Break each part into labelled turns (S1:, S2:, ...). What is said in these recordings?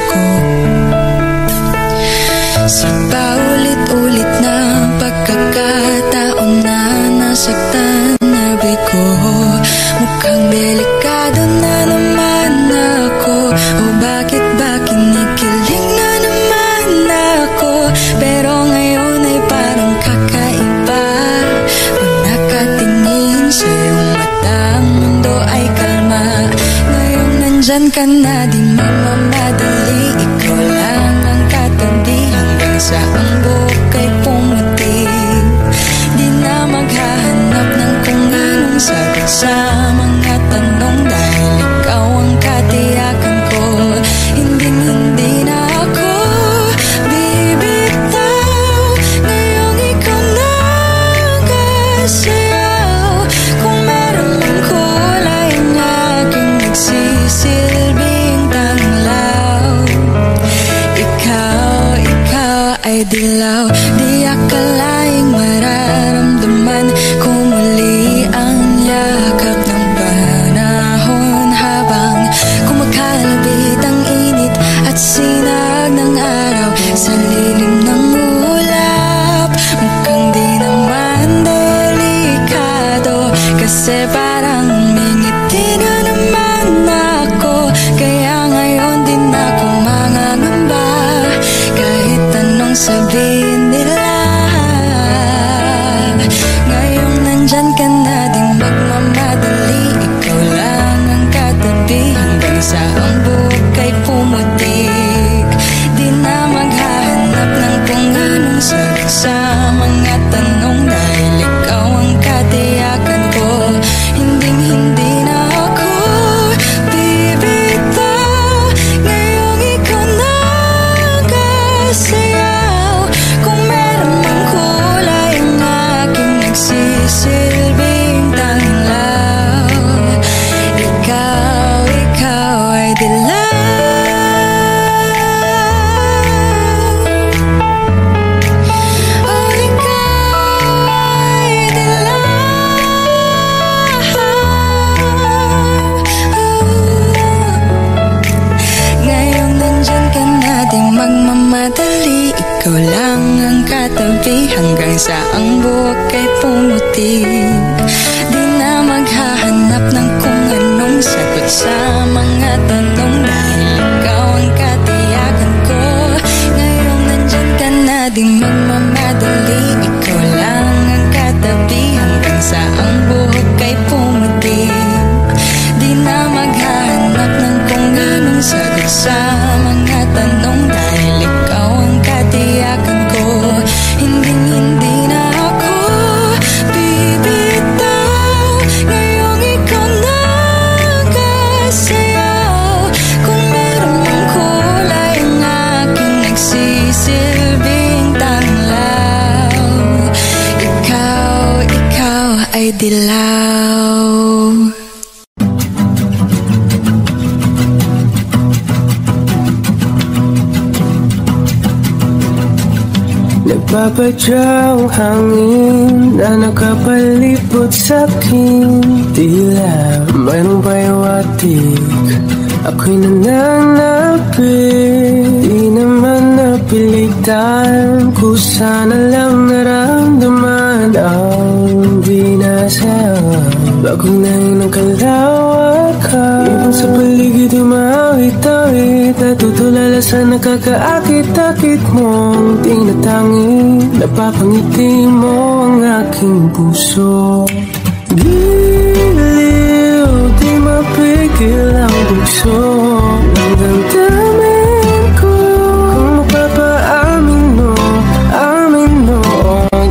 S1: ko. Sa paulit-ulit na pagkakataon na nasaktan na bigo, mukhang delikado na naman ako. O bakit ba kinikilig na naman ako? Pero ngayon ay parang kakaiba. Pag nakatingin sa iyong mata, ang mundo ay kalma. Ngayon nandyan ka na, di mamamadali. Ikaw lang ang katabi hanggang sa ang buhok ay pumutik. Di na maghahanap ng kung anong sagot sa mga tanong, dahil ikaw ang katiyakan ko. Hindi na ako bibitaw. Ngayong ikaw na kasayaw. Kung meron mang kulay ang aking nagsisilbing tanglaw, ikaw ay dilaw. Di akalaing mararamdaman ko muli ang yakap ng panahon, habang kumakalabit ang init at sinag ng araw sa lilim ng ulap. Mukhang di naman delikado, kasi parang mingiti na naman ako. Kaya ngayon din ako mangangamba, kahit anong sabihin nila. Ngayong nandyan ka na, di magmamadali. Ikaw lang ang katabi hanggang sa ang buhok ay pumutik. Di na maghahanap ng kung anong sagot sa mga tanong, dahil ikaw ang katiyakan ko. Hindi na ako bibitaw. Ngayong ikaw na kasayaw. Kung meron mang kulay ang aking nagsisilbing tanglaw, ikaw ay dilaw. Oh, ikaw ay dilaw. Ngayong nandyan ka na, di magmamadali. Ikaw lang ang katabi hanggang sa ang buhok ay pumutik. Di na maghahanap ng kung anong sagot sa mga tanong, dahil ikaw ang katiyakan ko. Ngayong nandyan ka na, di magmamadali. Ikaw lang ang katabi hanggang sa ang buhok ay pumutik. Di na maghahanap ng kung anong sagot sa mga tanong, dahil ikaw ang katiyakan ko. Hindi na ako bibitaw. Ngayong ikaw na kasayaw. Kung meron mang kulay ang aking nagsisilbing tanglaw, ikaw ay dilaw.
S2: Nagpapadyang hangin na nakapalipot sa'kin. Tila mayroong payawatik, ako'y nananapit. Di naman napilitan, kusana lang naramdaman ang binasag. Bagong nahin ang kalawakan, ibang sa paligid umawit-awit, natutulala sa nakakaakit-akit mong tinatangi. Napapangiti mo ang aking puso. Giliw, di mapigil ang bugso ng damdamin ko. Kung mapapaamin mo, amin mo.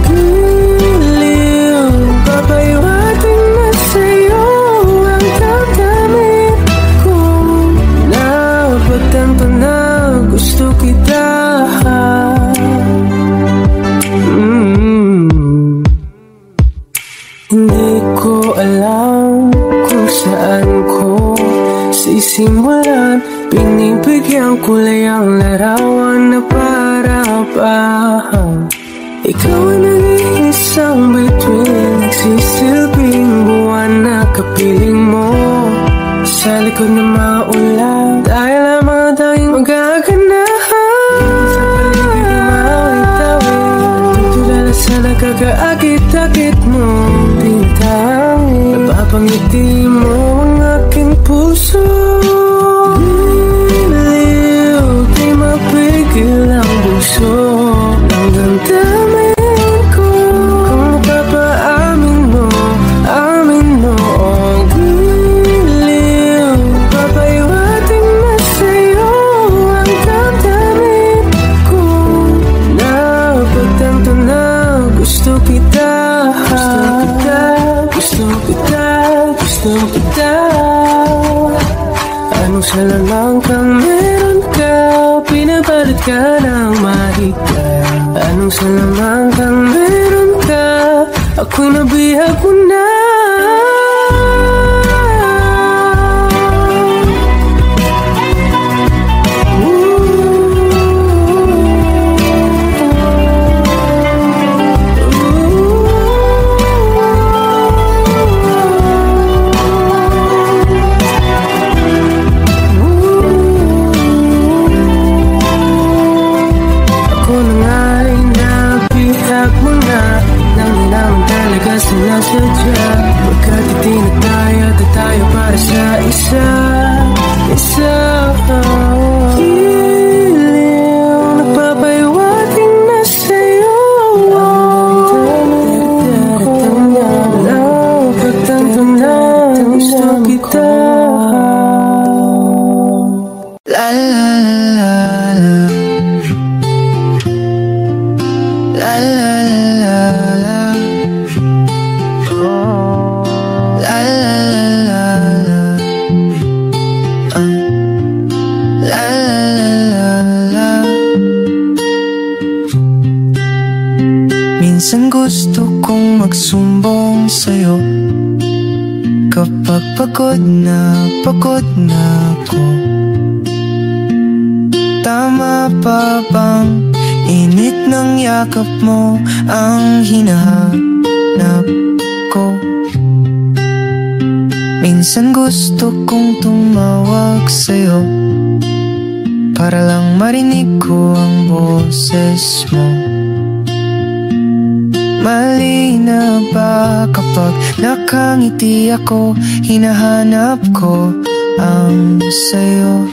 S2: Giliw, papayawatin na sa'yo ang damdamin ko. Napagtanto na gusto kita. Hindi ko alam kung saan ko sisimulan. Binibigyan kulay ang larawan na para-parahan. Ikaw ang nag-iisang bituin, nagsisilbing buwan na kapiling mo. Sa likod ng mga ulan, dahil lamang tayong magagawa. Kaakit-akit mong bintangin, napapangiti mo ang aking puso. Liliw, di mapigil ang puso. Ang damdamin ko, kung mapapaamin mo, amin mo. Ang liliw, papaiwating na sa'yo. Ang damdamin ko, napagtanto na gusto kita, gusto kita, gusto kita. Anong salalang kang meron ka, pinapalit ka ng mahika. Anong salalang kang meron ka, ako'y nabihag mo na. Sinasadya, pagkat itinataya tayo para sa isa. Giliw, nagpapaiwating na sa'yo. Napagtanto na gusto kita. La la la la, la la la la. Minsan gusto kong magsumbong sa'yo kapag pagod na ako. Tama pa bang init ng yakap mo ang hinahanap ko? Minsan gusto kong tumawag sa'yo para lang marinig ko ang boses mo. Mali na ba kapag nakangiti ako, hinahanap ko ang sayo?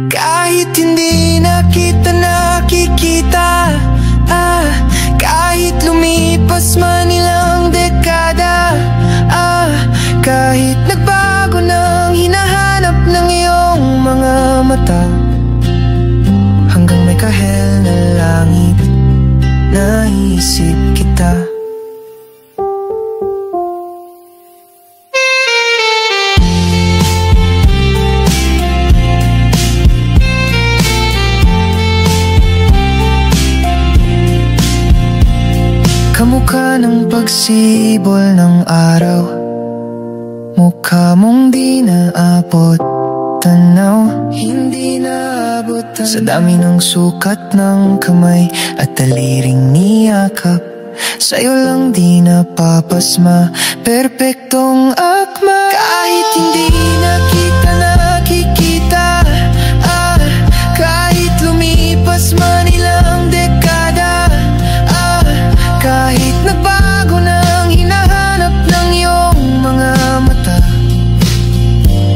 S2: Kahit hindi na kita nakikita, kahit lumipas man ilang dekada, kahit nagbago nang hinahanap ng iyong mga mata, hanggang may kahel na langit, naisip kita. Kamukha ng pagsibol ng araw, mukha mong di naabot tanaw. Hindi naabot sa dami ng sukat ng kamay at daliring niyakap. Sa'yo lang di napapasma, perpektong akma. Kahit hindi na kita nakikita, kahit lumipas man ilang dekada, kahit nagbago nang hinahanap ng iyong mga mata,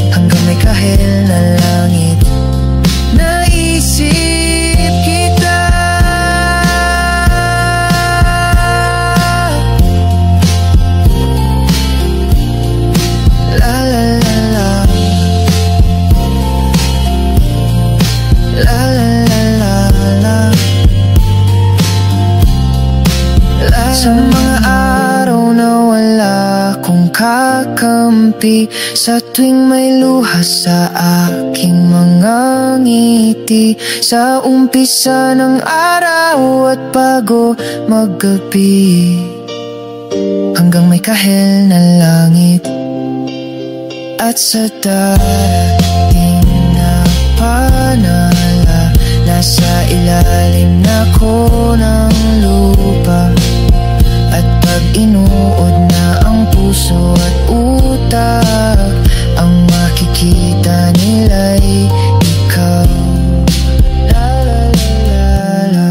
S2: hanggang may kahel na langit, naisip kita. La la la la, la la la la la. Sa mga araw na wala kong kakampi, sa tuwing may luha sa aking mga ngiti, sa umpisa ng araw at bago maggabi, hanggang may kahel na langit, at sa darating na panala, nasa ilalim na ko ng lupa. At pag inuod na ang puso at utak, ang makikita nila'y ikaw. La la la la la,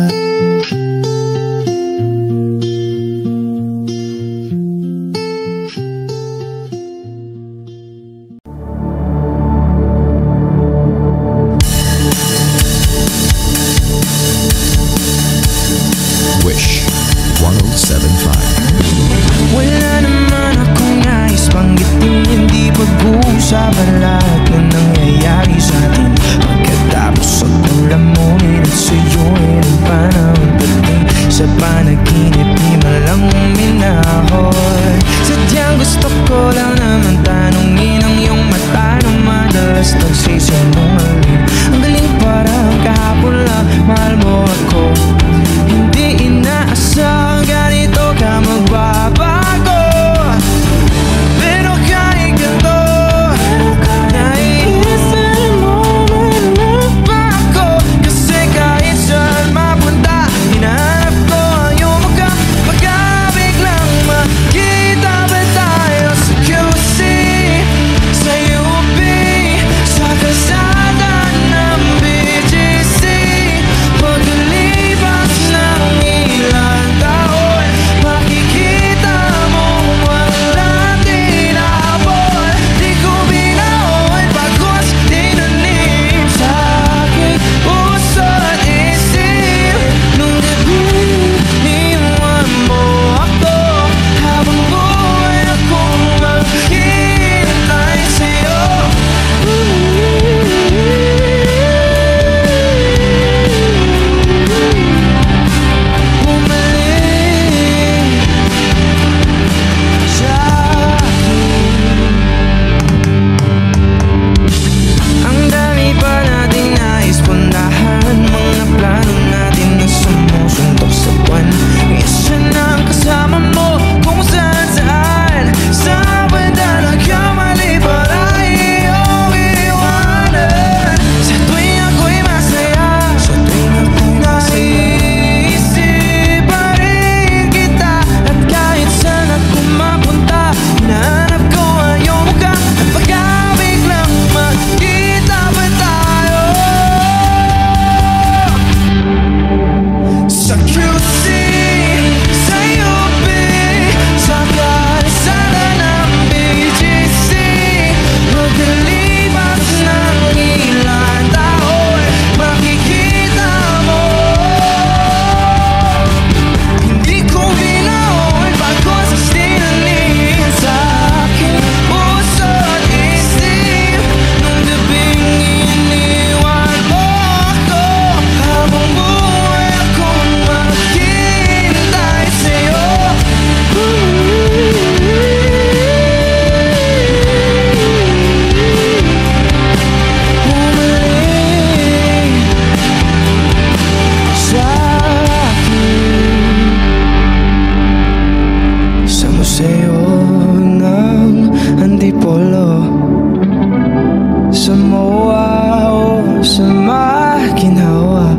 S3: ginawa.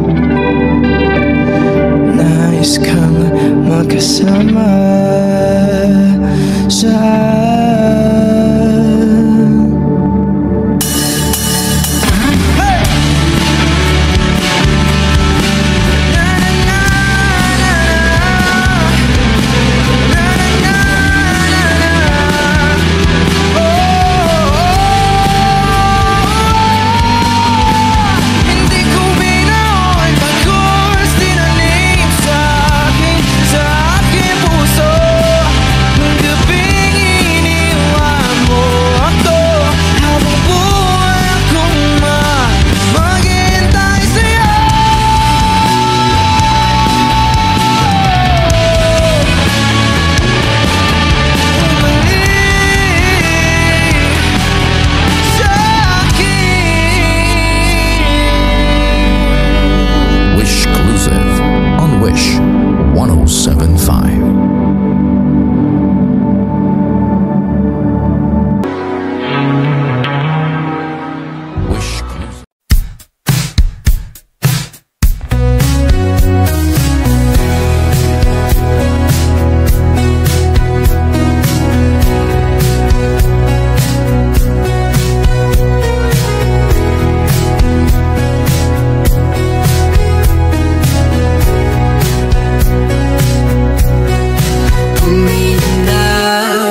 S3: Nais kang makasama sa
S4: Wish 1075.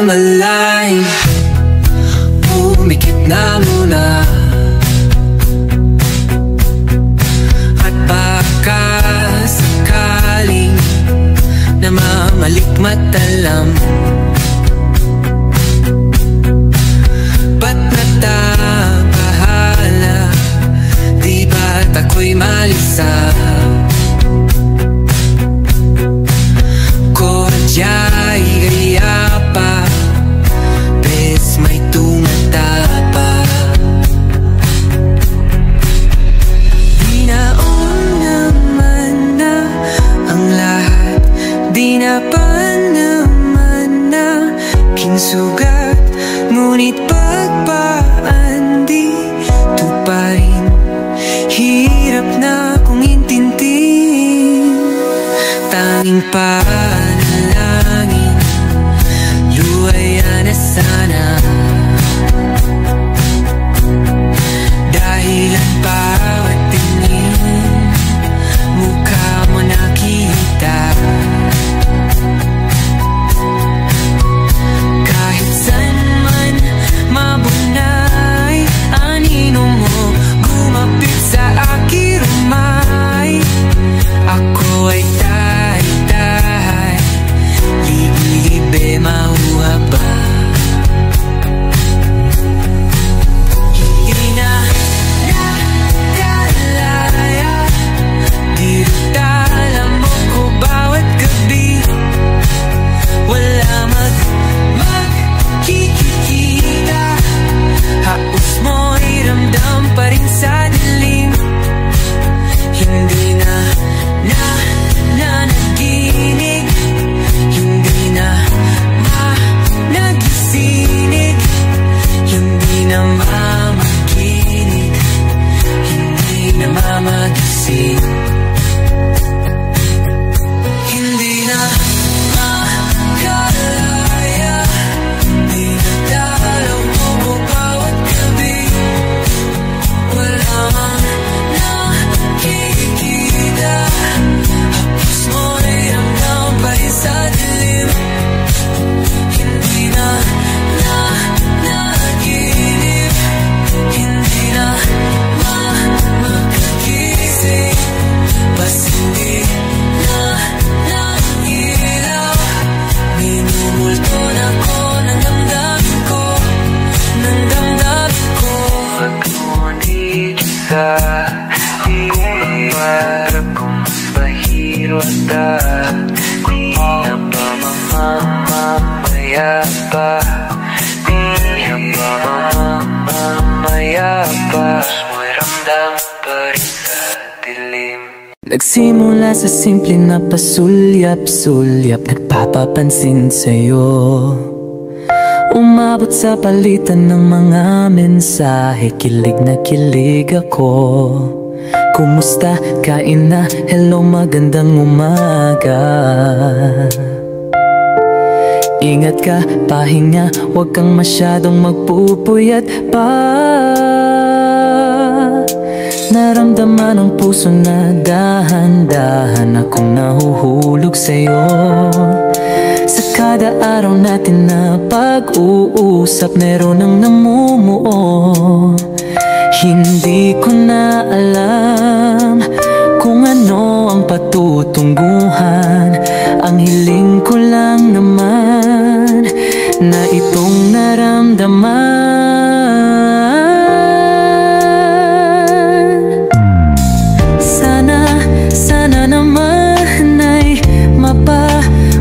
S2: Malay, umikit na muna. At baka sakaling namamalikmatalam, ba't natabahala? Di ba't ako'y malisa? Kodya'y gaya pa, bes may tumatapa. Di naon naman na ang lahat, di na pa naman na kinsugat. Ngunit pagpaan di tuparin, hirap na kong intindihin. Tanging panalangin, luwaya na sana. Dahil ang bawat tingin, mukha mo nakita. Kahit saan man mabunay, anino mo gumapit sa aking rumay. Ako ay tahay-tahay, libe-libe mauha ba? Hindi na nakalaya, di tala mo ko bawat gabi. Wala magkikita, haos mo'y ramdam pa rin sa dilim. Hindi na naginig, hindi na nagisinig, hindi na mamakinig, hindi na mamagising. Hindi na makalaya, di na dalaw mo bawat gabi. Wala mang nakikita, hapos mo'y ramdam pa rin sa dilim. Hindi na naginip, hindi na makagising. Bas hindi na nailaw, minumulto na ko ng damdamin ko, ng damdamin ko. Pag-ngunit sa hirap kong mas mahirap at di na ba mamamaya pa, di na ba mamamaya pa. Mo'y ramdam pa rin sa dilim. Nagsimula sa simple na pasulyap-sulyap, nagpapapansin sa'yo. Umabot sa palitan ng mga mensahe, kilig na kilig ako.
S5: Kumusta? Kain na? Hello, magandang umaga. Ingat ka, pahinga, huwag kang masyadong magpupuyat pa. Naramdaman ang puso na dahan-dahan akong nahuhulog sa'yo. Sa kada araw natin na pag-uusap, meron ang namumuo. Hindi ko na alam kung ano ang patutunguhan. Ang hiling ko lang naman na itong naramdaman. Sana naman ay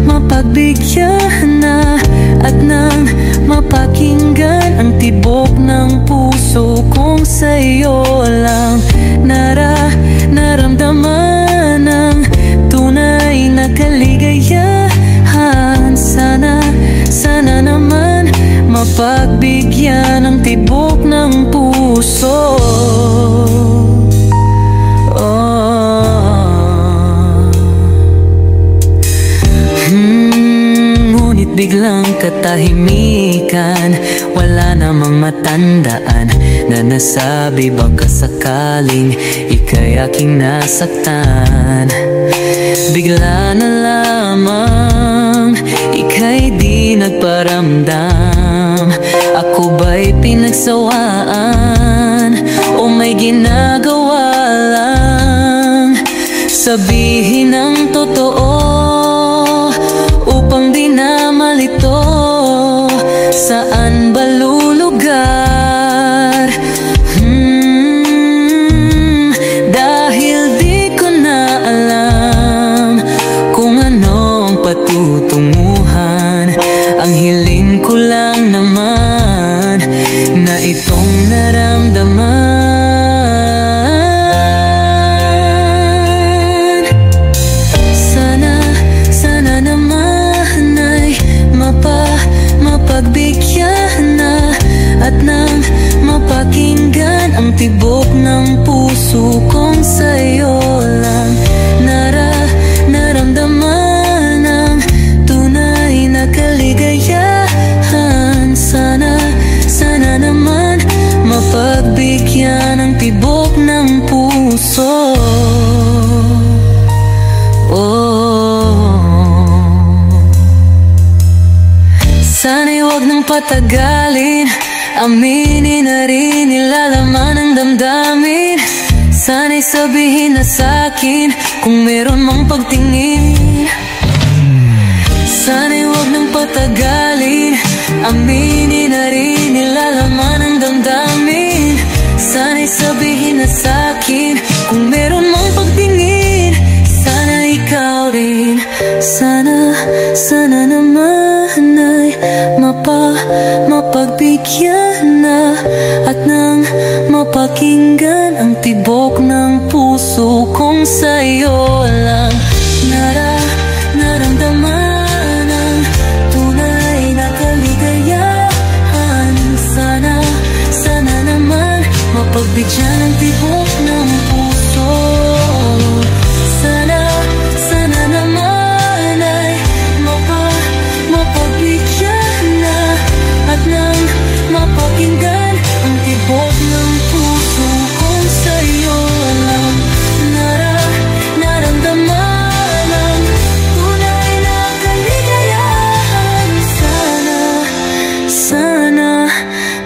S5: mapagbigyan na at nang mapakinggan ang tibok ng puso kong sa'yo lang naramdaman ng tunay na kaligayahan. Sana naman mapagbigyan ang tibok ng puso. Ngunit biglang katahimikan, wala namang matandaan na nasabi baka sakaling ika'y aking nasaktan. Bigla na lamang ika'y di nagparamdam. Ako ba'y pinagsawaan o may ginagawa lang? Sabihin ang totoo upang di na malito. Saan ba lulugar? Dahil di ko na alam kung ano ang patutunguhan. Ang hiling ko lang naman na itong naramdaman. Sana naman ay mapagbigyan na at nang mapakinggan ang tibok ng puso kong sa'yo lang naramdaman ang tunay na kaligayahan. Sana naman mapagbigyan ang tibok ng puso. Sana'y huwag nang patagalin, aminin na rin nilalaman ang damdamin. Sana'y sabihin na sa'kin kung meron mang pagtingin. Sana'y huwag nang patagalin, aminin na rin nilalaman ang damdamin. Sana'y sabihin na sa'kin kung meron mang pagtingin. Sana ikaw rin, sana naman ay mapagbigyan na at nang mapakinggan ang tibok ng puso kong sa'yo lang naramdaman ang tunay na kaligayahan. Sana naman mapagbigyan ang tibok ng puso. Sana naman ay mapagbigyan na at nang mapakinggan ang tibok ng puso kong sa'yo lang naramdaman ang tunay na kaligayahan. Sana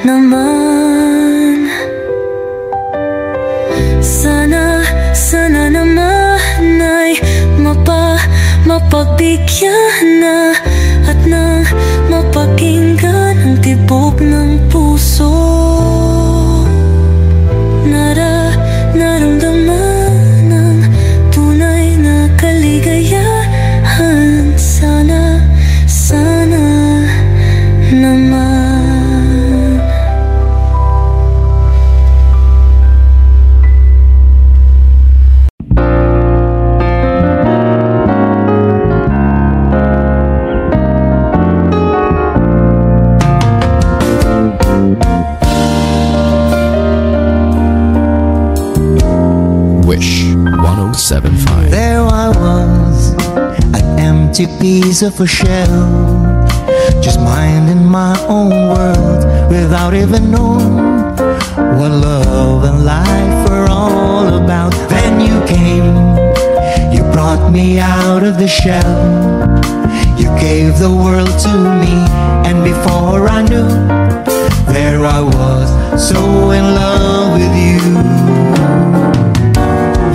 S5: naman, sana naman ay mapagbigyan na at nang mapakinggan ang tibok ng puso. Naramdaman ang tunay na kaligayahan. Sana naman.
S4: 107.5.
S6: There I was, an empty piece of a shell, just minding my own world without even knowing what love and life were all about. Then you came, you brought me out of the shell, you gave the world to me, and before I knew, there I was, so in love with you.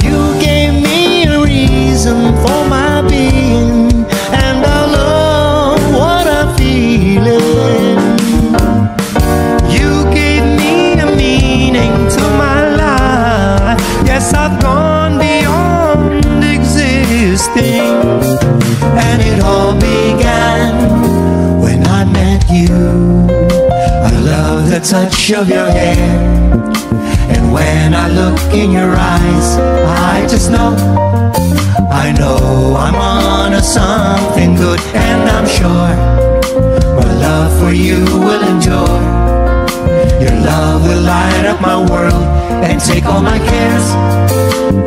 S6: You gave me a reason for my being, and I love what I'm feeling. You gave me a meaning to my life. Yes, I've gone beyond existing, and it all began when I met you. I love the touch of your hair, and when I look in your eyes, I just know, I know I'm on to something good, and I'm sure my love for you will endure. Your love will light up my world and take all my cares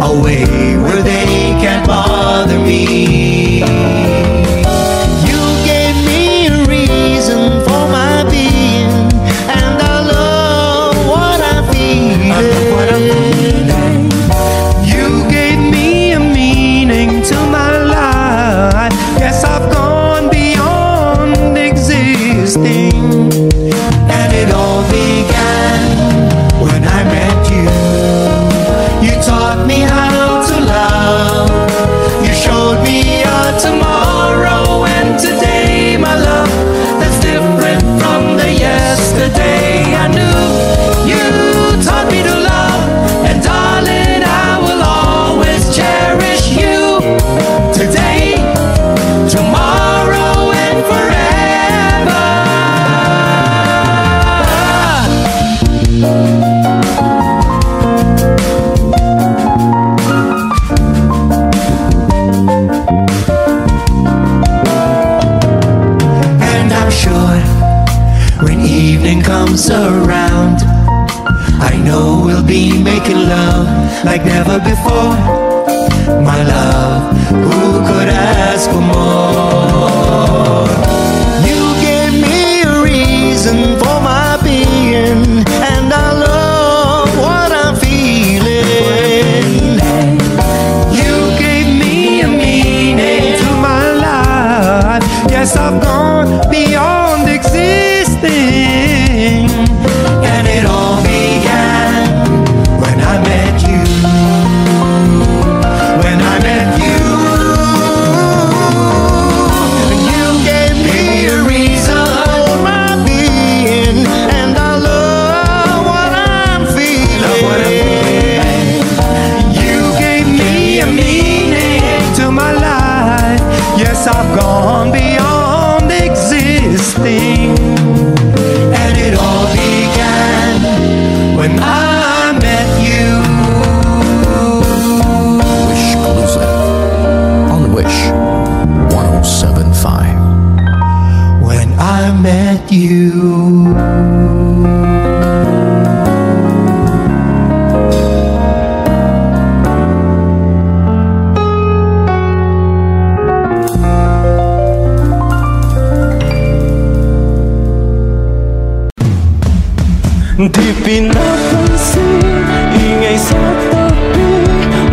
S6: away where they can't bother me. You gave me a reason for my being, and I love what I'm feeling. You gave me a meaning to my life. Yes, I've gone beyond existing, and it all began when I met you. You taught me how to love. You showed me a tomorrow and today, my love, that's different from the yesterday I knew. You taught me to love, and darling, I will always cherish you. Today, tomorrow, and forever. And I'm sure when evening comes around, I know we'll be making love like never before. My love, who could ask for more? You gave me a reason for my being, and I love what I'm feeling. You gave me a meaning to my life. Yes, I've gone beyond existing, and it all began when I met you. When I met you, you gave me a reason for my being, and I love what I'm feeling. You gave me a meaning to my life. Yes, I've gone beyond existing, and it all began when I met you.
S4: Wish exclusive on Wish 107.5.
S6: When I met you.
S2: Di pinapansin, ingay sa tabi,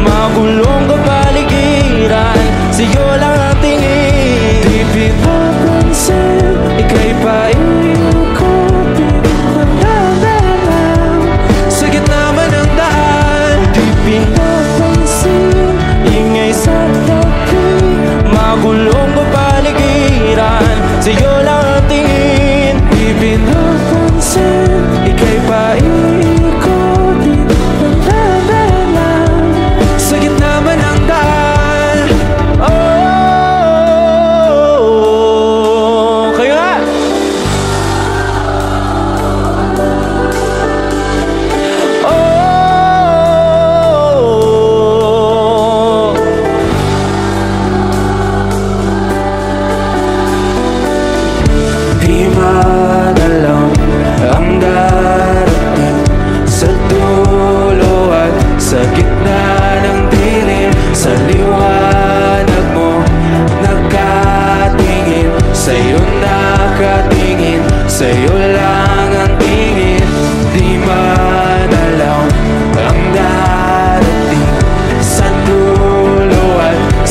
S2: magulong kapaligiran, sa'yo lang ang tingin. Di pinapansin, ika'y paingin ko, di pinapansin, sa gitna man ang daan. Di pinapansin, ingay sa tabi, magulong kapaligiran, sa'yo lang ang tingin. Di pinapansin, ika'y paikot, di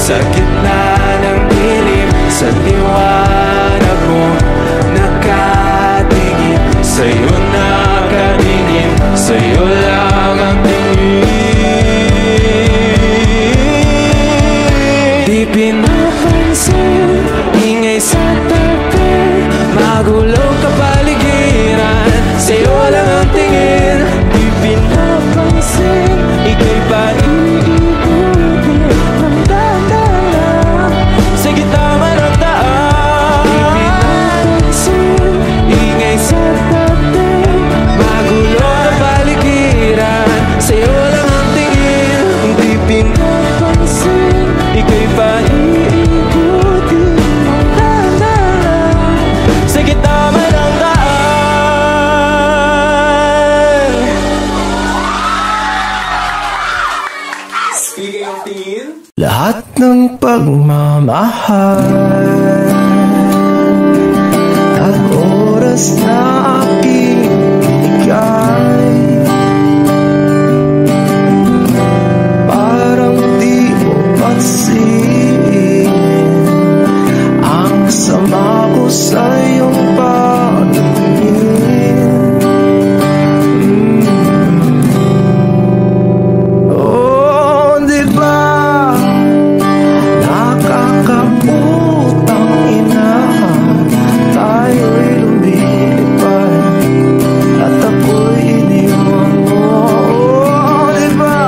S2: Sa gitna ng dilim, sa liwanag mo nakatingin, sa'yo nakatingin, sa'yo lang ang tingin. Di pinapansin, ingay sa tabi, magulong kapaligiran, sa'yo lang ang tingin. Di pinapansin, ika'y ba iikutin ng dahan-dahan sa gitna man ng daan. Di pinapansin, ingay sa tabi, magulong kapaligiran, sa'yo lang ang tingin. Di pinapansin, ika'y ba iikutin ng dahan-dahan sa gitna man ng daan. Speaking of tingin,
S3: lahat ng pagmamahal at oras na aking binigay, parang di mo pansin ang sama ko sa iyong pagtingin. Oh, di ba nakakaputang ina, tayo'y lumilipad at ako'y iniwan mo. Oh, di ba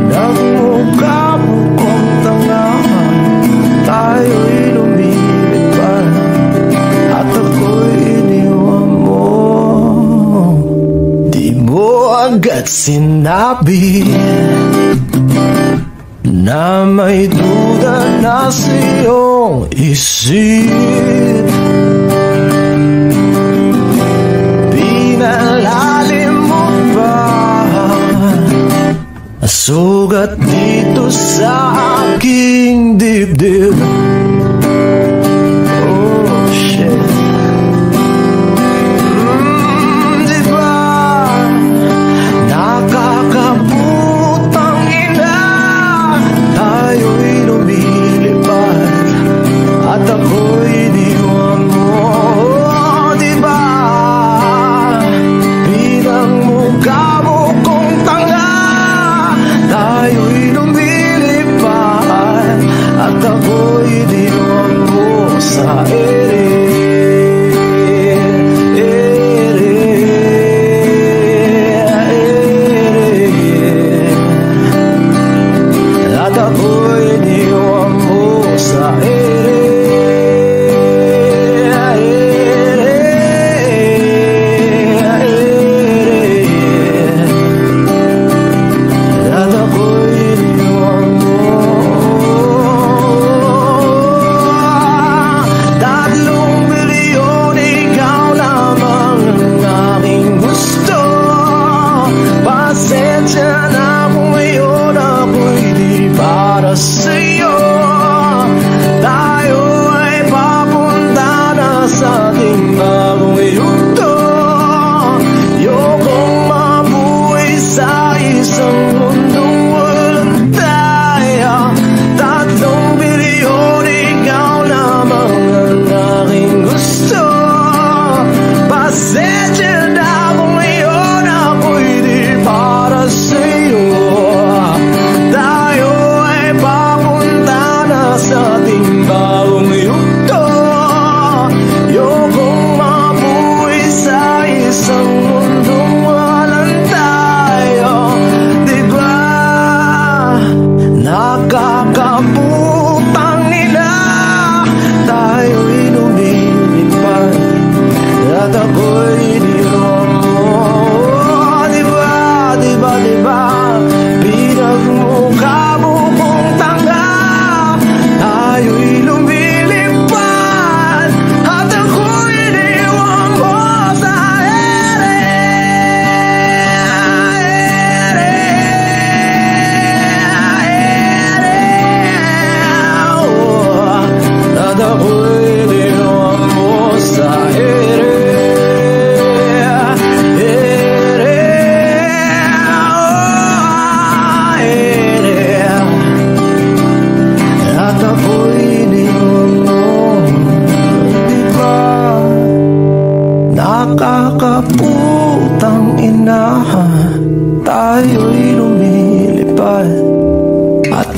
S3: nagmukha mo kong tanga, tayo'y lumilipad at ako'y iniwan mo. Di mo agad sinabi na may duda na sa iyong isip, pinalalim mo ba sugat dito sa aking dibdib? Oh shit. Di ba nakakaputang ina, tayo'y lumilipad at ako'y iniwan mo. Oh, di ba bilang mukha mo kong tanga, tayo'y lumilipad at ako'y iniwan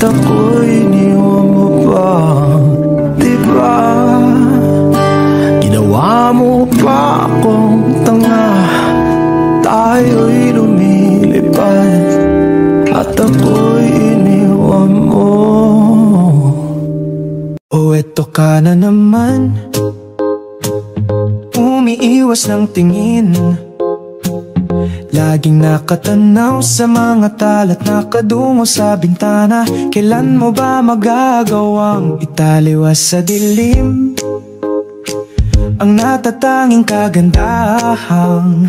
S3: ako'y iniwan mo pa, diba? Ginawa mo pa akong tanga, tayo'y lumilipad at ako'y iniwan mo. O eto ka na naman, umiiwas ng tingin, laging nakatanaw sa mga talat nakadungo sa bintana. Kailan mo ba magagawang italiwas sa dilim ang natatanging kagandahang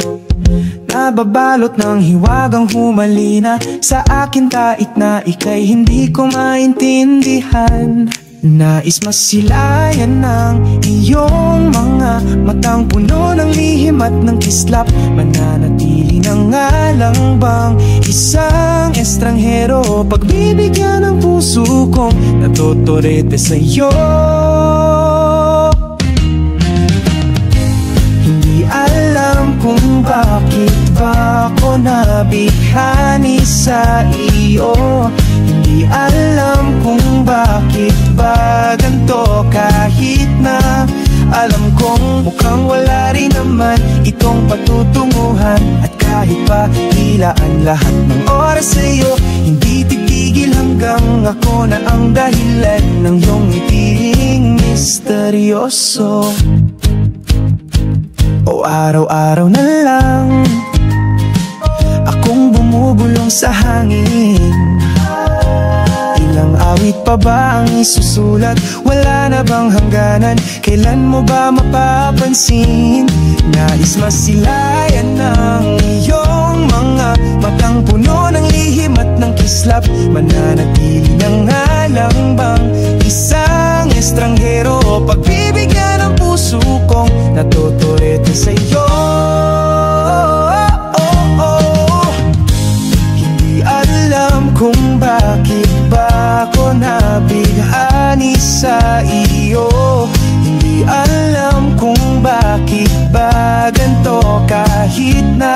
S3: nababalot ng hiwagang humalina sa akin kahit na ika'y hindi ko maintindihan. Nais masilayan ng iyong mga matang puno ng lihim at ng kislap. Mananatili na nga lang bang isang estranghero, pagbibigyan ng puso kong natuturete sa'yo. Hindi alam kung bakit ba ako nabighani sa iyo. Hindi alam kung bakit ba ganito, kahit na alam kong mukhang wala rin naman itong patutunguhan. At kahit pa hilaan lahat ng oras sa'yo, hindi titigil hanggang ako na ang dahilan ng iyong ngiting misteryoso. O araw-araw na lang akong bumubulong sa hangin. Ilang awit pa ba ang isusulat? Wala na bang hangganan? Kailan mo ba mapapansin? Nais masilayan ng iyong mga matang puno ng lihim at ng kislap. Mananatili na nga lang bang isang estranghero, pagbibigyan ng puso kong natuturete sa'yo. Hindi alam kung bakit ba ako nabighani sa iyo. Hindi alam kung bakit ba ganito, kahit na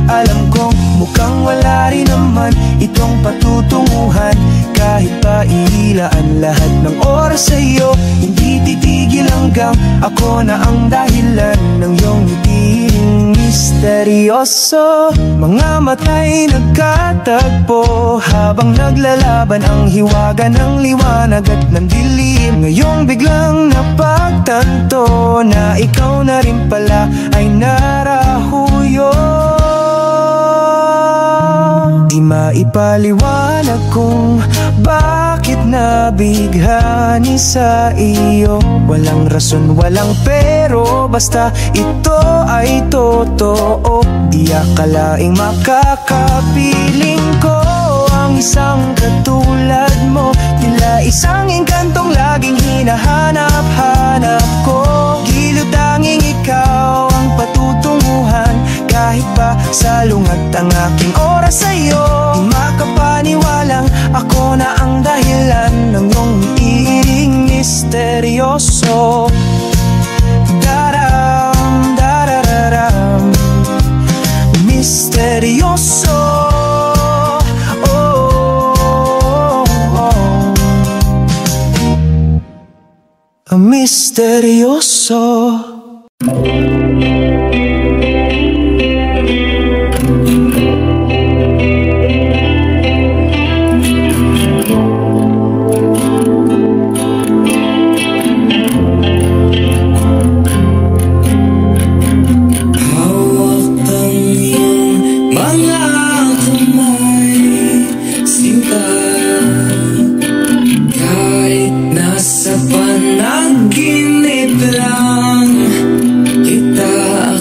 S3: alam kong mukhang wala rin naman itong patutunguhan. Kahit pa ilaan lahat ng oras sa'yo, hindi titigil hanggang ako na ang dahilan ng iyong ngiting misteryoso. Mga mata'y nagkatagpo habang naglalaban ang hiwaga ng liwanag at ng dilim. Ngayong biglang napagtanto na ikaw na rin pala ay narahuyo. Di maipaliwanag kung bakit nabighani sa iyo. Walang rason, walang pero, basta ito ay totoo. Di akalaing makakapiling ko ang isang katulad mo. Tila isang engkantong laging hinahanap-hanap ko. Giliw tanging ikaw ang patutunguhan, kahit pa salungat ang aking oras sa'yo. Di makapaniwalang ako na ang dahilan ng iyong ngiting misteryoso. Daram, darararam, misteryoso. Oh, oh, oh. Misteryoso.
S5: Panaginip lang kita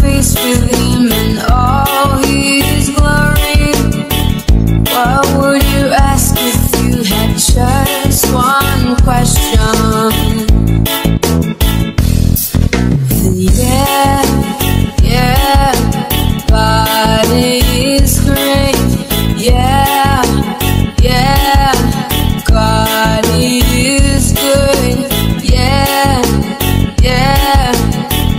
S1: face with him in all his glory. What would you ask if you had just one question? Yeah, yeah, God is great. Yeah, yeah, God is good. Yeah, yeah,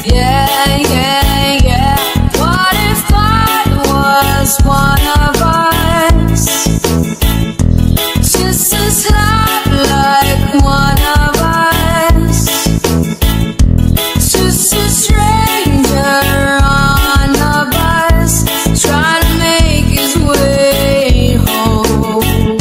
S1: yeah, yeah, yeah. What if God was one of us? Just as hot like one of us. Just a stranger on a bus, trying to make his way home.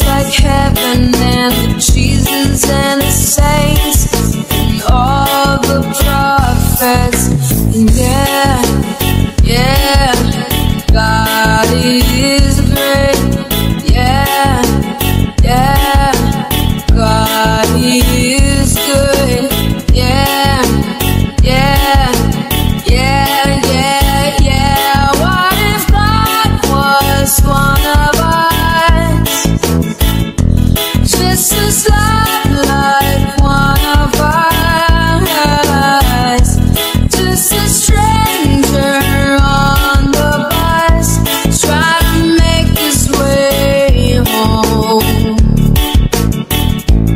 S1: Like heaven and the Jesus and the saints and all the prophets. And yeah, yeah, God is great. Yeah, yeah, God is good. Yeah, yeah, yeah, yeah, yeah. What if God was one of us? Just as like one of us. Just a stranger on the bus, trying to make his way home.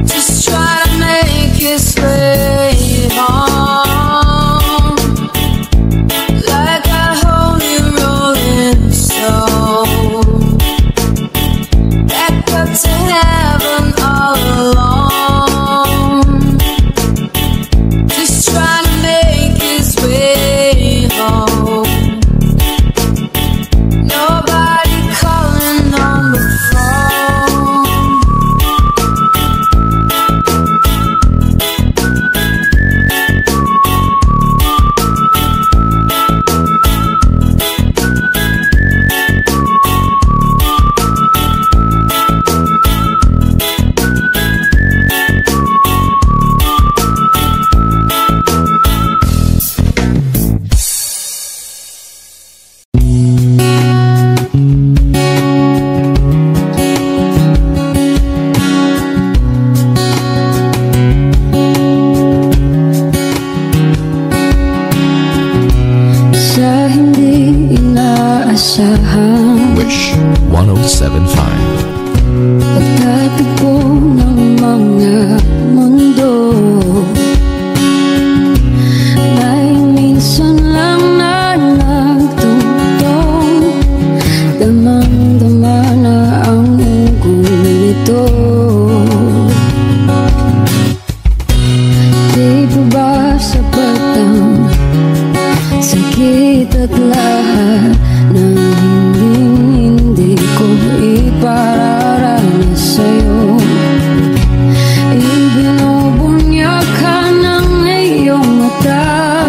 S1: Just trying to make his way home. Like a holy rolling stone, back up to heaven all alone. Just trying to make his way home. Nobody calling on the phone. Sa hindi inaasahan,
S4: Wish 107.5.
S1: pagtatagpo ng mga mundo, may minsan lang na nagtutong, damang-dama na ang ugong nito. Di ba ba sapat ang sakit at lahat ng hindi ko ipararanas sa'yo? Ibinubunyak ka ng iyong mata,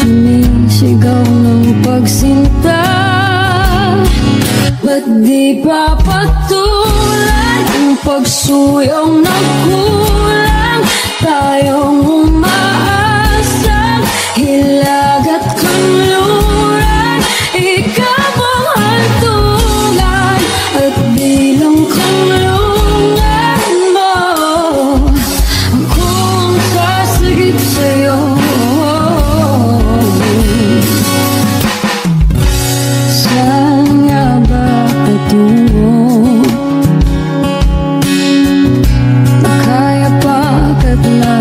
S1: sumisigaw ng pagsinta. Ba't di pa patulan ang pagsuyong na kulang? Tayong umaasang hilag at kanluran, ikaw ang hantungan at bilang kanlungan mo. Akong sasagip sa'yo, saan nga ba patungo? Kaya pa kat na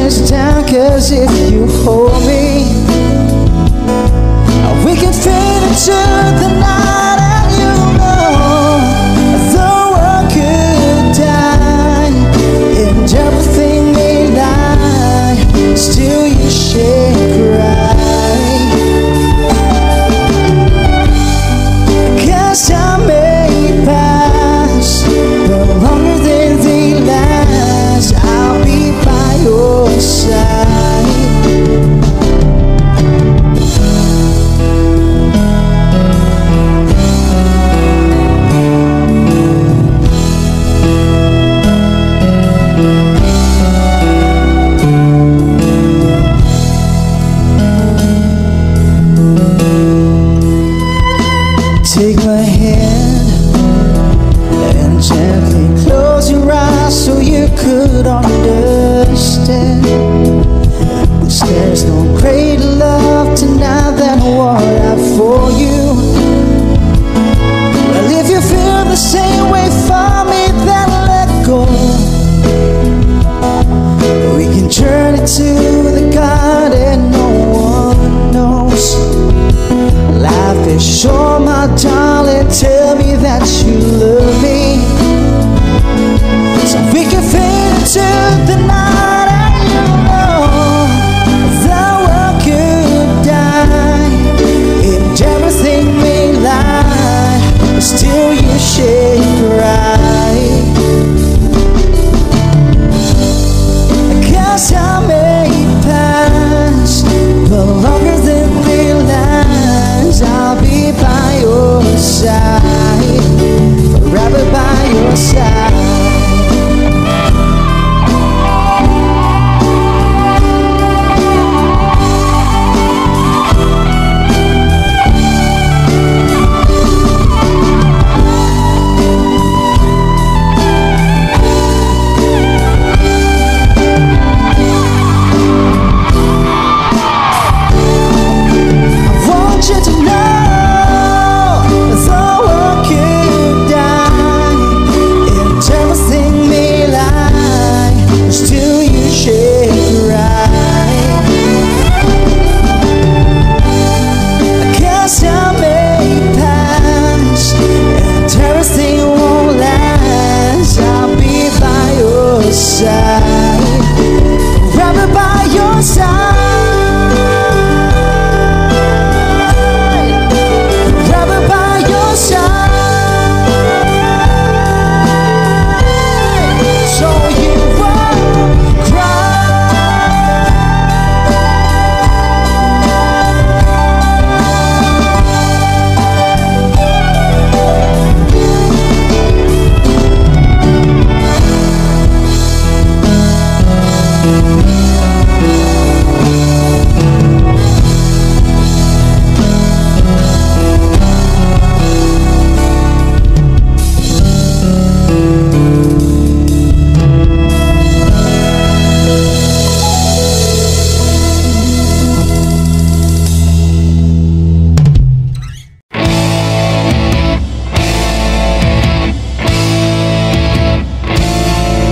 S3: this down, 'cause if you hold me, we can fade into the night. And you know the world could die and everything may lie, still you should cry. 'Cause time may pass, but longer than they last, I'll be by your side. Take my hand and gently close your eyes so you could understand. 'Cause there's no greater love tonight than what I have for you. Well, if you feel the same way for me, then let go. We can journey to the garden no one knows. Life is short, my darling, tell me that you love me, so we can fade into the night. And you know the world could die and everything may lie, but still you should cry. 'Cause time may pass, but longer than they last, I'll be by your side, forever by your side.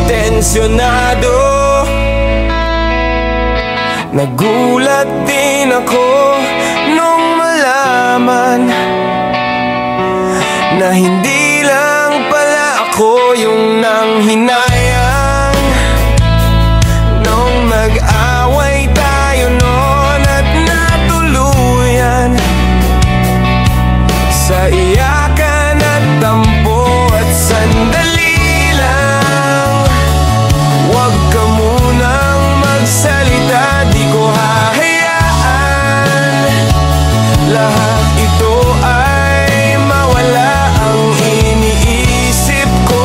S7: Tensyonado, nagulat din ako nung malaman na hindi lang pala ako yung nanghinayang nung nag-away tayo noon at natuluyan sa iyakan at tampo at sandali lang. Huwag ka munang magsalita, di ko hahayaan lahat ito ay mawala. Ang iniisip ko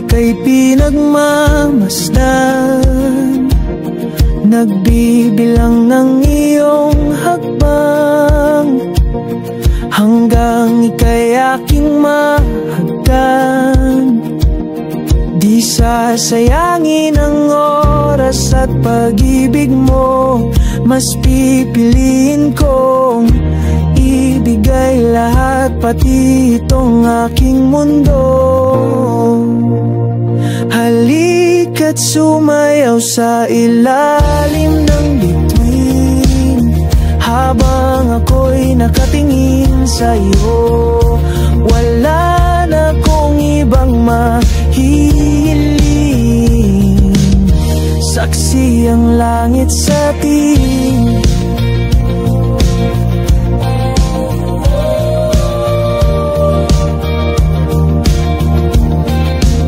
S3: ika'y pinagmamasdan, nagbibilang ng iyong hakbang, hanggang ika'y aking mahagdan. Di sasayangin ang oras at pag-ibig mo, mas pipiliin kong ibigay lahat, pati itong aking mundo. Halika't sumayaw sa ilalim ng bituin, habang ako'y nakatingin sa'yo. Wala na kong ibang mahihiling, saksi ang langit sa atin.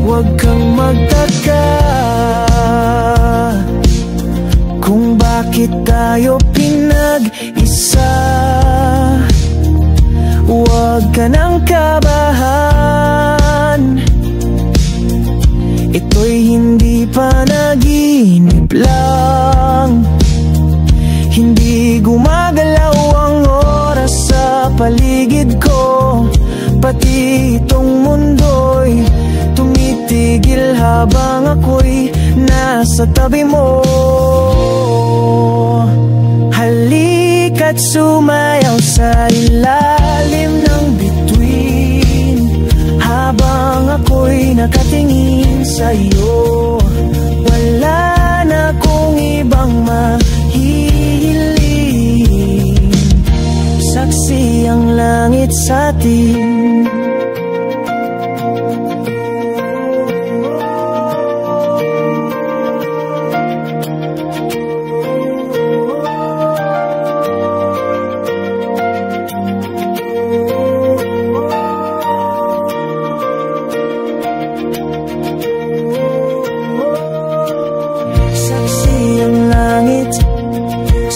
S3: Huwag kang magtaka kung bakit tayo pinag-isa. Huwag ka nang kabahan, ito'y hindi panaginip lang. Hindi gumagalaw ang oras sa paligid ko, pati itong mundo'y tumitigil habang ako'y nasa tabi mo. Halika't sumayaw sa ilalim ng bituin, habang ako'y nakatingin sa'yo. Wala na kong ibang mahihiling, saksi ang langit sa atin.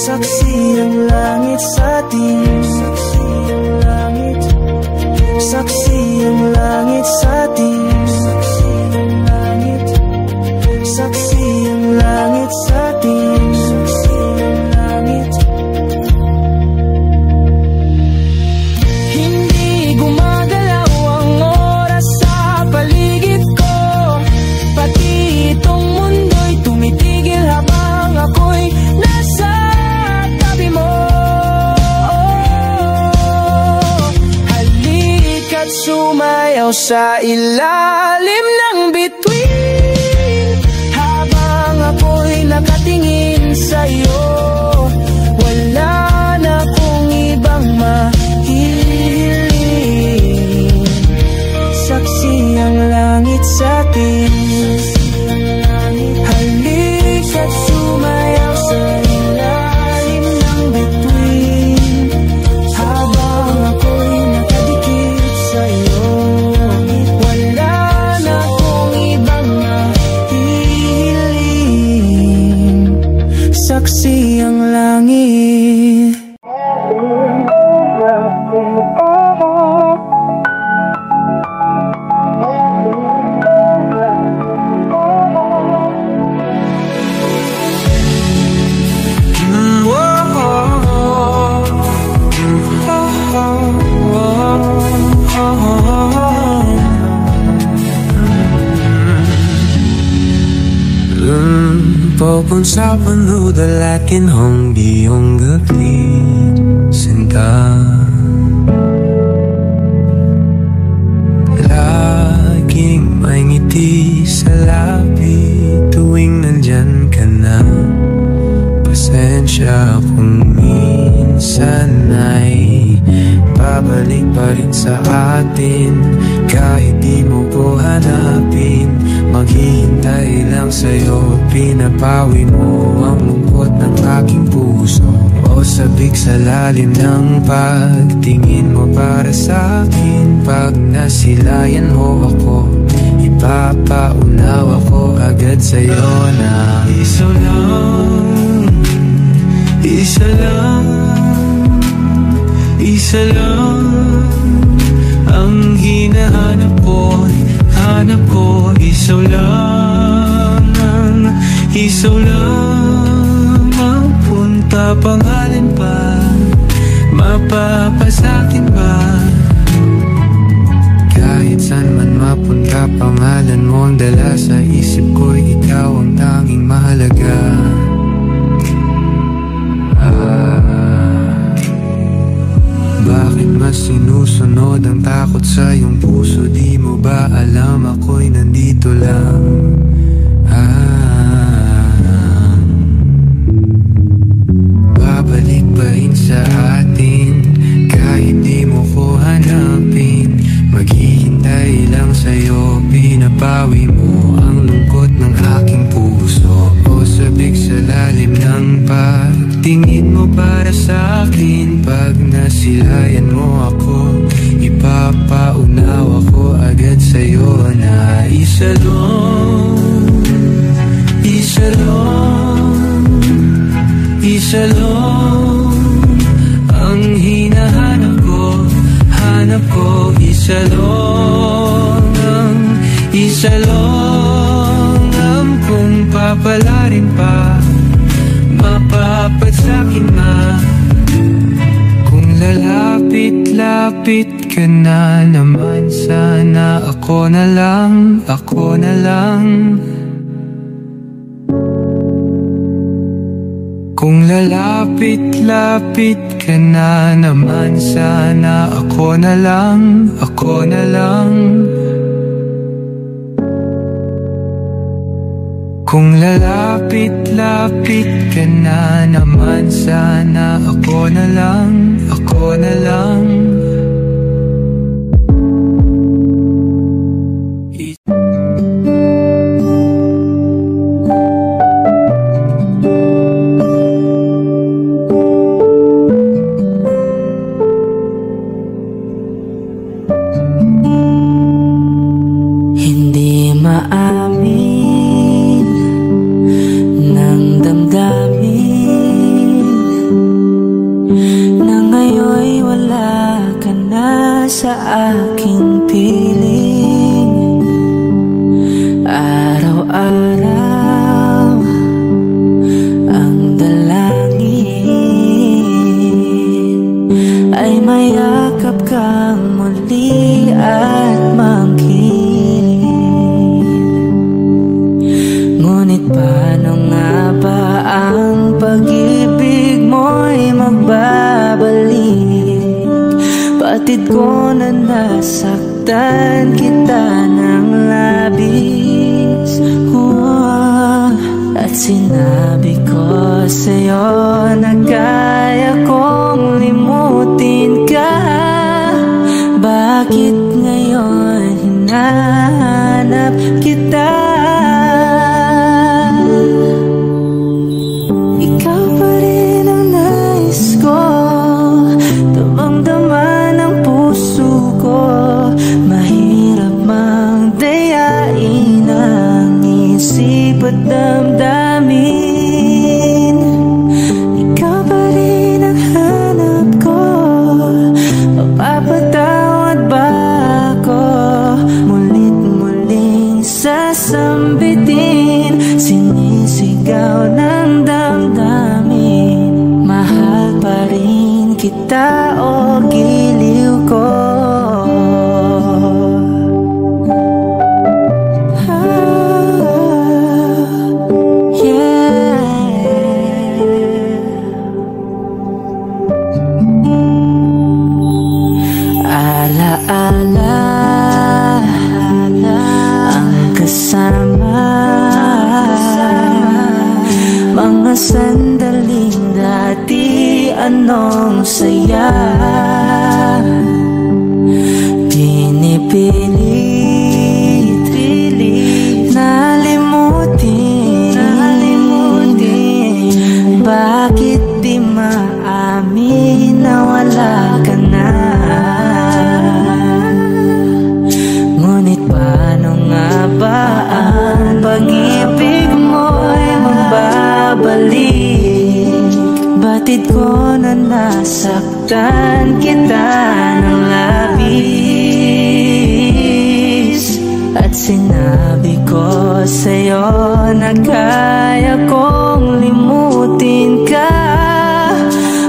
S3: Saksi ang langit sa atin. Saksi ang langit sa atin. Saksi ang langit sa atin. Hindi gumagalaw ang oras sa paligid ko, pati itong mundo'y tumitigil habang ako'y nasa tabi mo. Halika't sumayaw sa ilalim ng bituin, habang ako'y nakatingin sa'yo. Wala na akong ibang mahihiling, saksi ang langit sa atin. Halika't sumayaw sa ilalim ng bituin, habang ako'y nakadikit sa'yo. Wala na akong ibang mahihiling, saksi ang langit.
S8: Pag-usapan mo dalakin hong iyong gabi sinta. Laging may ngiti sa labi tuwing nandyan ka na. Pasensya kung minsan ay babalik pa rin sa atin, kahit di mo ko hanapin. Maghihintay lang sa'yo, pinapawi mo ang lungkot ng aking puso. O sabik sa lalim ng pagtingin mo para sa'kin. Pag nasilayan mo ako, ipapaunaw ako agad sa'yo na isa lang, isa lang, isa lang ang hinahanap ko. Hanap ko, isa San man mapunta, pangalan mo ang dala sa isip ko'y ikaw ang tanging mahalaga. Bakit mas sinusunod ang takot sa iyong puso? Di mo ba alam ako'y nandito lang? Babalik pa rin sa atin kahit di mo ko hanapin. Maghihintay lang sa'yo, pinapawi mo ang lungkot ng aking puso. O sabik sa lalim ng pagtingin mo para sa akin. Pag nasilayan mo ako, ipapaunaw ako agad sa'yo na isalong, isalong, isalong ang hinahanap ko, hanap ko. Isalong ang kung papalarin pa, mapapat sa'kin ma. Kung lalapit-lapit ka na naman, sana ako na lang, ako na lang. Kung lalapit-lapit ka na naman, sana ako na lang, ako na lang. Kung lalapit-lapit ka na naman, sana ako na lang, ako na lang.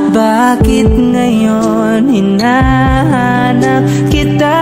S9: Bakit ngayon hinahanap kita?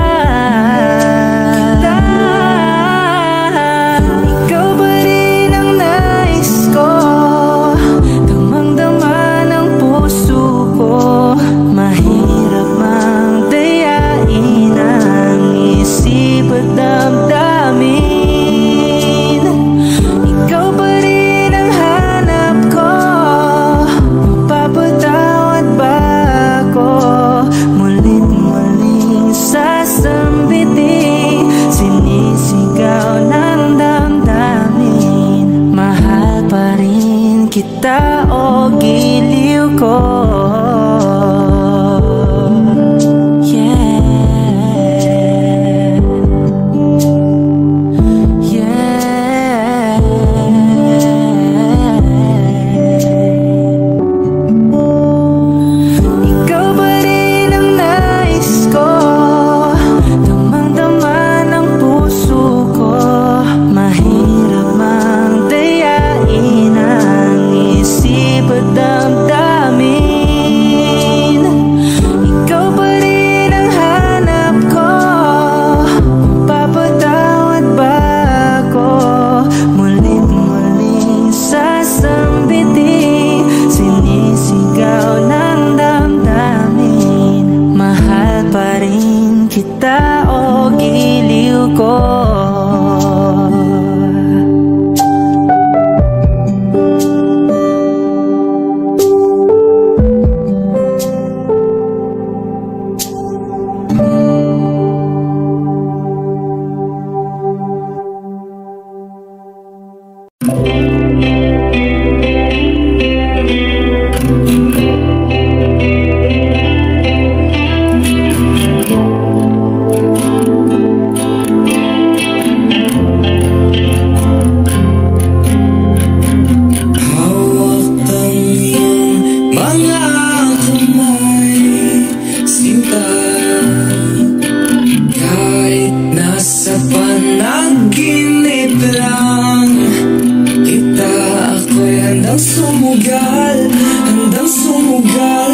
S1: sumugal, handang sumugal,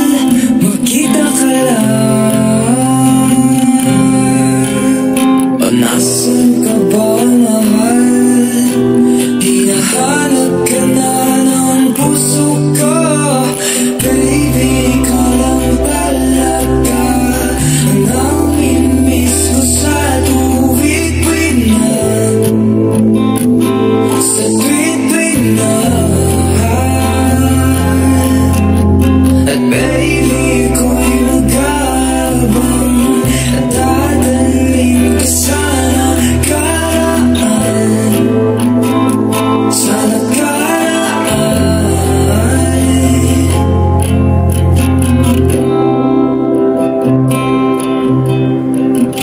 S1: makita ka lang. O nasan ka ba, mahal? Hinahanap ka na ng puso ko. Baby, ikaw lang talaga ang namimiss ko sa tuwid-tuwid na, sa tuwid-tuwid na. At baby, ako'y mag-aabang at dadaling ka sa nakaraan, sa nakaraan.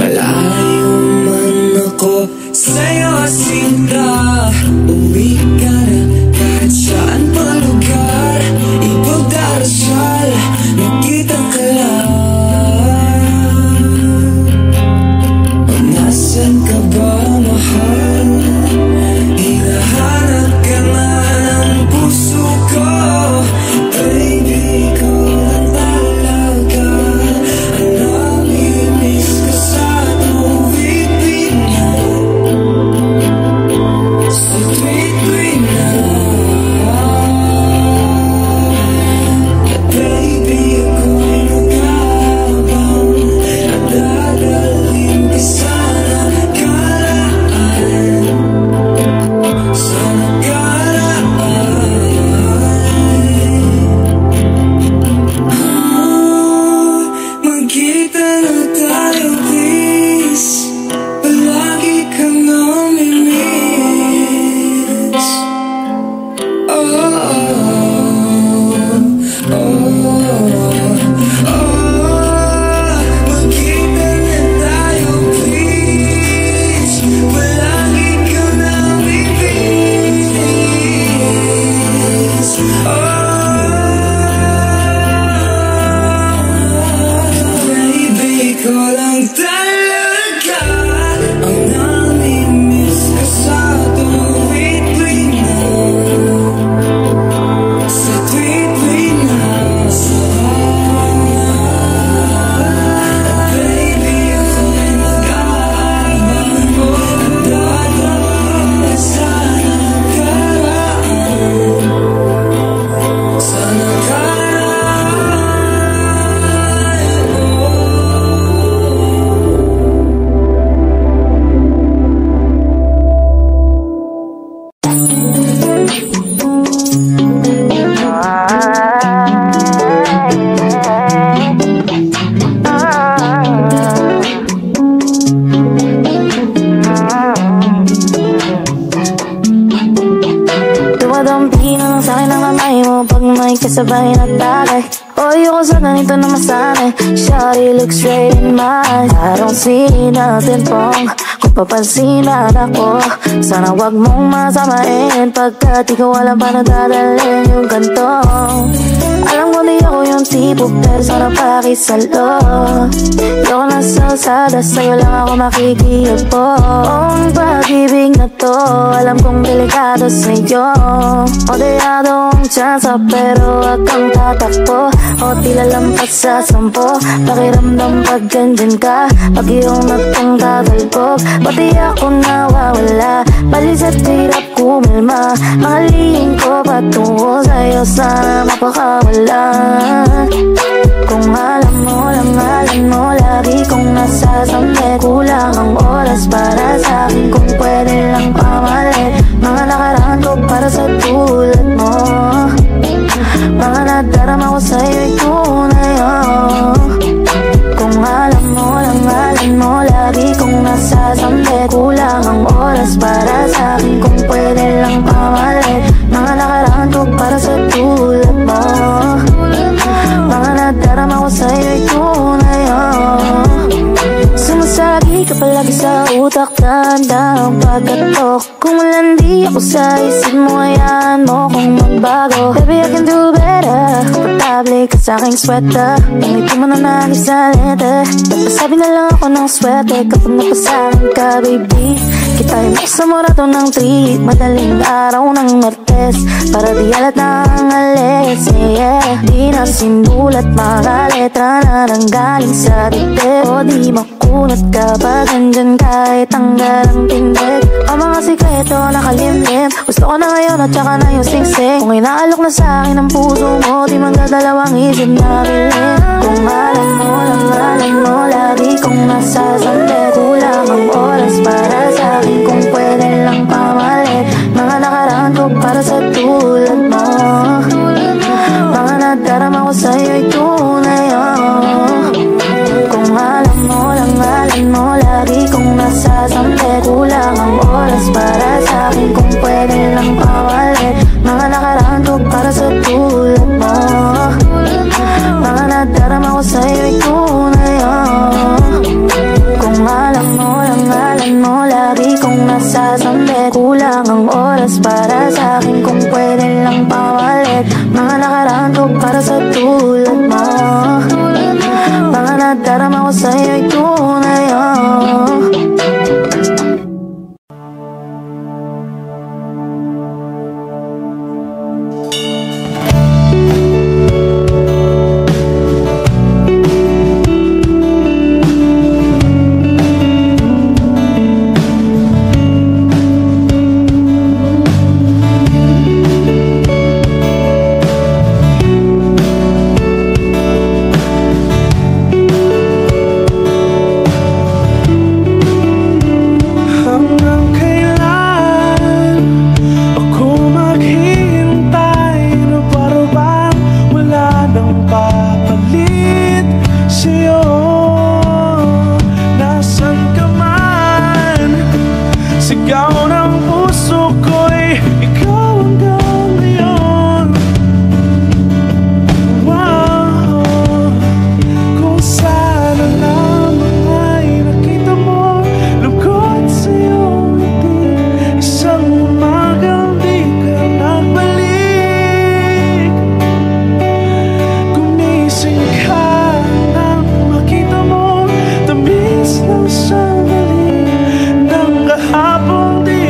S1: Malayo man ako sa'yo, sinta, uwi ka na kahit saan pang lugar. Ipagdarasal, makita ka lang. O nasan ka ba, mahal? Hinahanap ka na ng puso ko. Baby, ikaw lang talaga ang namimiss ko sa tuwid-tuwid na, sa tuwid-tuwid na. At baby, ako'y mag-aabang at dadaling ka sa nakaraan, sa nakaraan. Magkita na tayo, please. Palagi kang namimiss. Oh, oh, oh, oh. Magkita na tayo, please. Palagi kang namimiss. Oh, baby, ikaw lang talaga ang namimiss ko sa tuwid-tuwid na, sa tuwid-tuwid na. At baby, ako'y mag-aabang at dadaling ka sa nakaraan, sa nakaraan.
S9: Dumadampi na lang sa'kin ang kamay mo pag may kasabay na tagay. O ayoko sa ganito na masanay. Shawty look straight in my eyes. I don't see nothing wrong kung papansinan ako. Sana wag mong masamain pagkat di ko alam paano dadalhin yung ganito. Alam ko di ako yung tipo pero sana pakisalo. Ayoko na sa usada, sa'yo lang ako makikiupo. Ang pag-ibig na to, alam kong delikado sa'yo. O dayado ang tsansa pero wag kang tatakbo. O tila lampas sa 10. Pakiramdam pag ganyan ka, pag iyong nagtanggagalbog, pati ako nawawala. Balis at hirap kumalma, mga lihim ko patungo sa'yo, sana mapakawala. Kung alam mo lang, alam mo, lagi kong nasasamit. Kulang ang oras para sa'kin, kung pwede lang pamalit. Mga nakaraan ko para sa tulad mo, mga nadarama ko sa'yo'y tunay, oh. Kung alam mo lang, alam mo, lagi kong nasasamit. Kulang ang oras para sa'kin, kung pwede lang pamalit. Mga nakaraan ko para sa tulad mo, mga nadarama ko sa'yo'y tunay, oh. Sumasagi ka palagi sa utak, tanda ang pagkatok. Kung malandi ako sa isip mo, hayaan mo kung magbago. Baby, I can do better. Komportable ka sa'king sweater, hindi mo na nagisalete. Nagpasabi na lang ako ng swerte kapag napasakin ka, baby. Kita'y may sumurato ng treat, madaling araw ng Martes, para di alat na ang alis, yeah. Di na sinulat mga letra na nanggaling sa dibdib, o di makunat kapag andyan kahit tanggal ang tindig. Ang mga sikreto nakalimlim, gusto ko na ngayon at saka na yung singsing. Kung inaalok na sa akin ang puso mo, di magdadalawang isip na piling. Kung alam mo lang, alam mo, lagi kong nasasambit. Kulang ang oras para sa akin, kung pwede lang pamalit mga nakaraan ko para sa tulad mo. Mga nadarama ko sa'yo'y tunay, oh. Kung alam mo lang, alam mo, lagi kong nasasambit. Kulang ang oras para sa akin, kung pwede lang pamalit mga nakaraan ko para sa tulad mo. Mga nadarama ko sa'yo'y tunay, oh. Kung alam mo lang, alam mo, lagi kong nasasambit. Kulang ang oras para sa akin, kung pwede lang pamalit mga nakaraan ko para sa tulad mo. Mga nadarama ko sa'yo'y tunay, oh.
S3: Ng kahapong di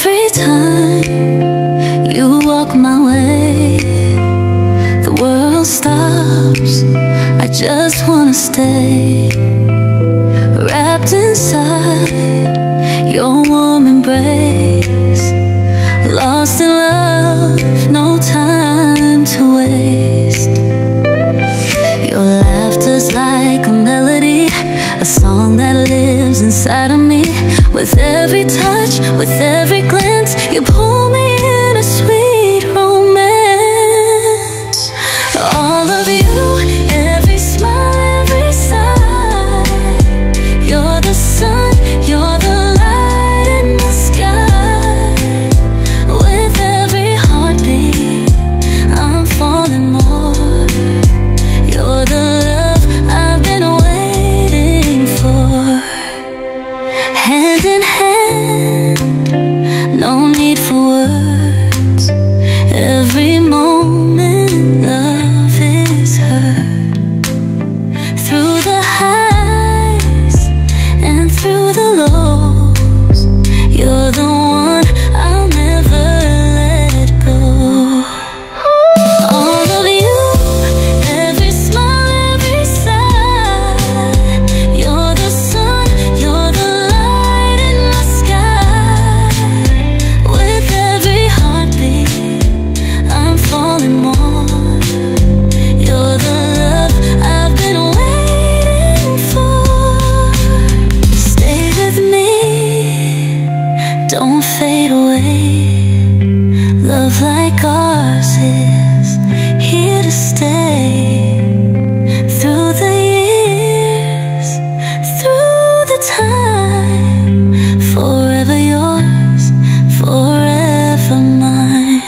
S9: every time you walk my way, the world stops. I just wanna stay wrapped inside your warm embrace, lost in love, no time to waste. Your laughter's like a melody, a song that lives inside of me. With every touch, with every glance, you pull me in a sweet romance. All of you, every smile, every sigh. You're the sun, you're the light in the sky. With every heartbeat, I'm falling more. You're the love I've been waiting for. Hand in hand, no need for words. Every moment love is heard. Through the highs and through the lows, you're the one I'll never let go. All of you, every smile, every sigh. You're the sun, you're the light in the sky. With every heartbeat, I'm falling more. You're the love I've been waiting for. Stay with me, don't fade away. Love like ours is here to stay. Through the years, through the time, forever yours, forever mine.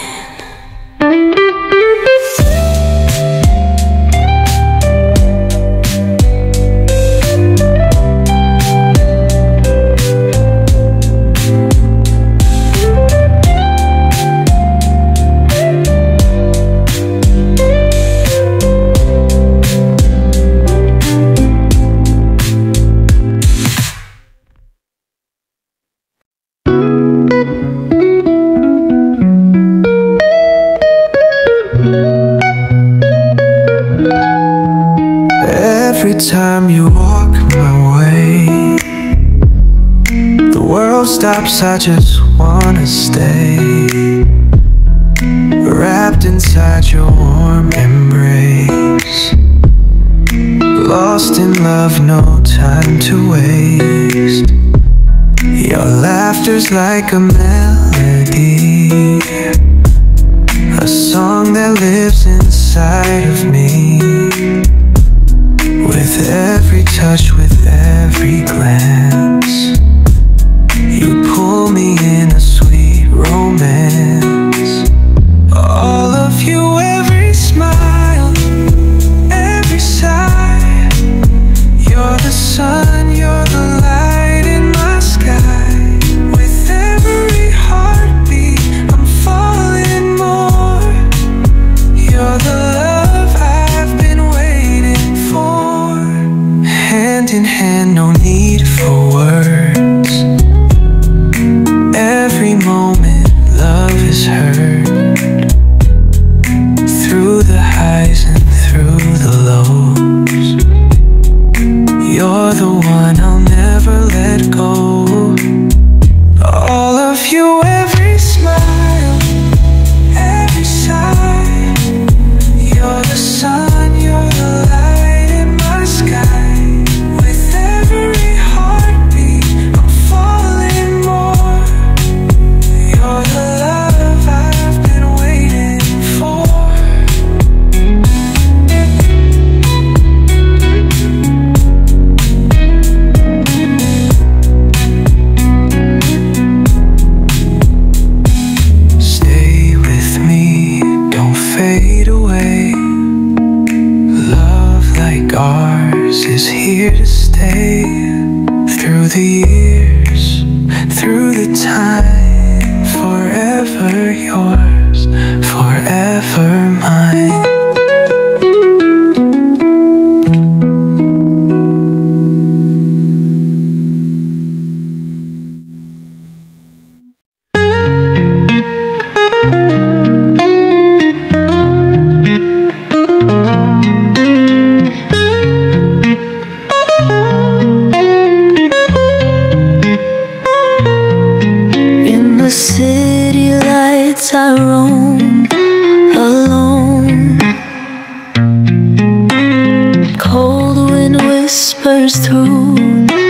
S8: Every time you walk my way, the world stops, I just wanna stay wrapped inside your warm embrace. Lost in love, no time to waste. Your laughter's like a melody, a song that lives inside of me. With every touch, with every glance, you pull me in a sweet romance. All of you, every smile, every sigh. You're the sun, you're the light in my sky. With every heartbeat, I'm falling more. You're the love I've been waiting for. Hand in hand, no need for
S9: city lights I roam alone. Cold wind whispers through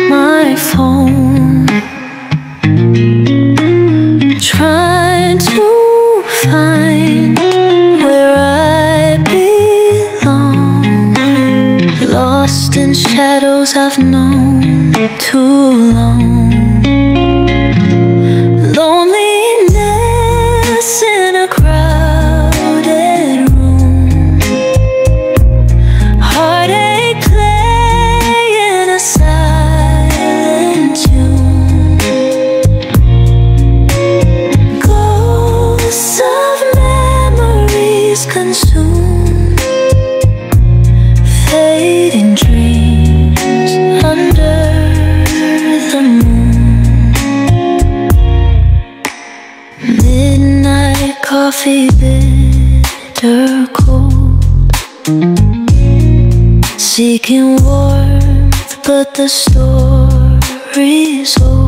S9: my phone, trying to find where I belong. Lost in shadows I've known too long. Loneliness in a crowded room, heartache playing a silent tune. Ghosts of memories consume, fading dreams under the moon. Midnight coffee, bitter cold, seeking warmth, but the story's old.